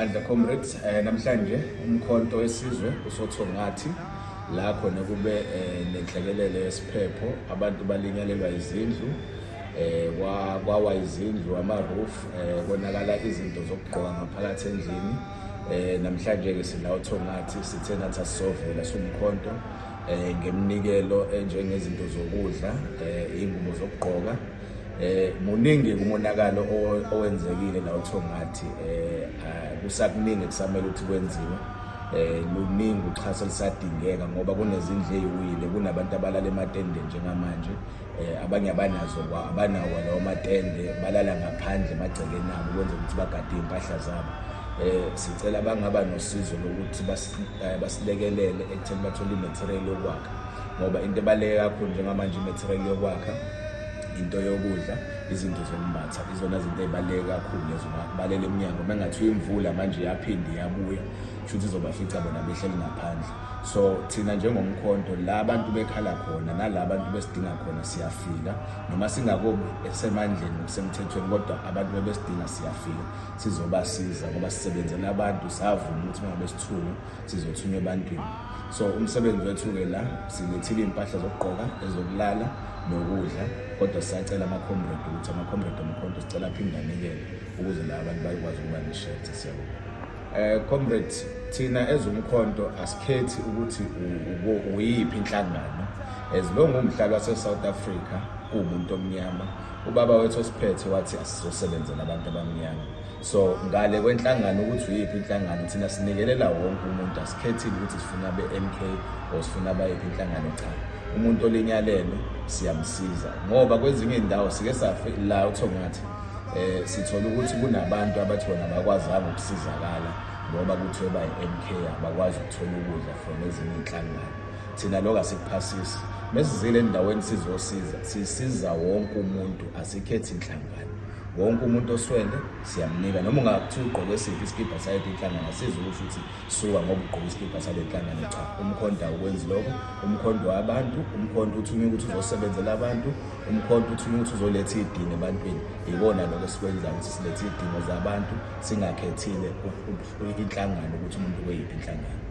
Mandla comrades, namhlanje umkhonto wesizwe usothongathi la khona kube nenhlekelele yesiphepho, abantu balinyalelwa izindlu, kwawa izindlu, ama-roof, konakala izinto zokugqoka ngaphakathi endlini. Namhlanje ke sila uthongathi sithe nathi asizovela somkhonto ngemnikelo enjengezinto zokudla, ingubo zokugqoka. Muningi kumonakalo owenzekile la uthongathi, kusakuningi kusamele ukuthi kwenziwe. Luningi uxhaso lisadingeka ngoba kunezindlu eziwile, kunabantu abalala ematende njengamanje, abanye abanawo lawo matende, balala ngaphandle emagcekeni abo ukwenza ukuthi bagade impahla zabo. Sicela bangaba nosizo lokuthi basilekelele ekutheni bathole imaterial yokwakha, ngoba into ebaluleke kakhulu njengamanje imaterial yokwakha, into yokudla, izinto zokumbatha, izona zinto ezibaluleke kakhulu lezo. Balela eminyango mengathiwa imvula manje yaphinda iyabuya, futhi izobafica bona behleli ngaphandle. So thina njengomkhonto la abantu bekhala khona nala abantu besidinga khona siyafika, noma singakubi esemandleni ngokusemthethweni, kodwa abantu bebesidinga siyafika sizobasiza ngoba sisebenzela abantu, savuma ukuthi uma besithunywa sizothunywa ebantwini. So umsebenzi wethu-ke la silethile impahla zokugqoka, ezokulala nokudla, kodwa sisacela ama-comrade ukuthi ama-comrade omkhonto sicela aphinde anikele ukuze la abantu bakwazi ukuba ne-shelter. Siyabonga. Comrades, thina ezomkhonto asikhethi ukuthi uyiphi inhlangano, as long umhlaba wase-South Africa uwumuntu omnyama. Ubaba wethu osiphethe wathi asizosebenzela abantu abamnyama. So ngale kwenhlangano ukuthi uyiphi inhlangano, thina sinikelela wonke umuntu, asikhethile ukuthi sifuna be-MK or sifuna abayiphi inhlangano. Cha, umuntu olinyalelwe siyamsiza ngoba kwezinye indawo sike la uthongathi sithola ukuthi kunabantu abathi bona abakwazanga ukusizakala ngoba kuthiwe bayi-MK abakwazi ukuthola ukudla from ezinye inhlangano. Thina lokho asikuphasisi, mesizile endaweni sizosiza, sisiza wonke umuntu, asikhethi inhlangano. Wonke umuntu oswele siyamnika, noma ungathiwa ugqoke siphi isikibha sayiphi inhlangano, asizi ukusho ukuthi suka ngoba ugqoke isikibha sale nhlangano. Cha, umkhonto awukwenzi lokho. Umkhonto wabantu, umkhonto uthunywe ukuthi uzosebenzela abantu, umkhonto uthunywe ukuthi uzoletha idini ebantwini. Ikona lokho esikwenzayo, ukuthi silethe idingo zabantu, singakhethile inhlangano ukuthi umuntu weyiphi inhlangano.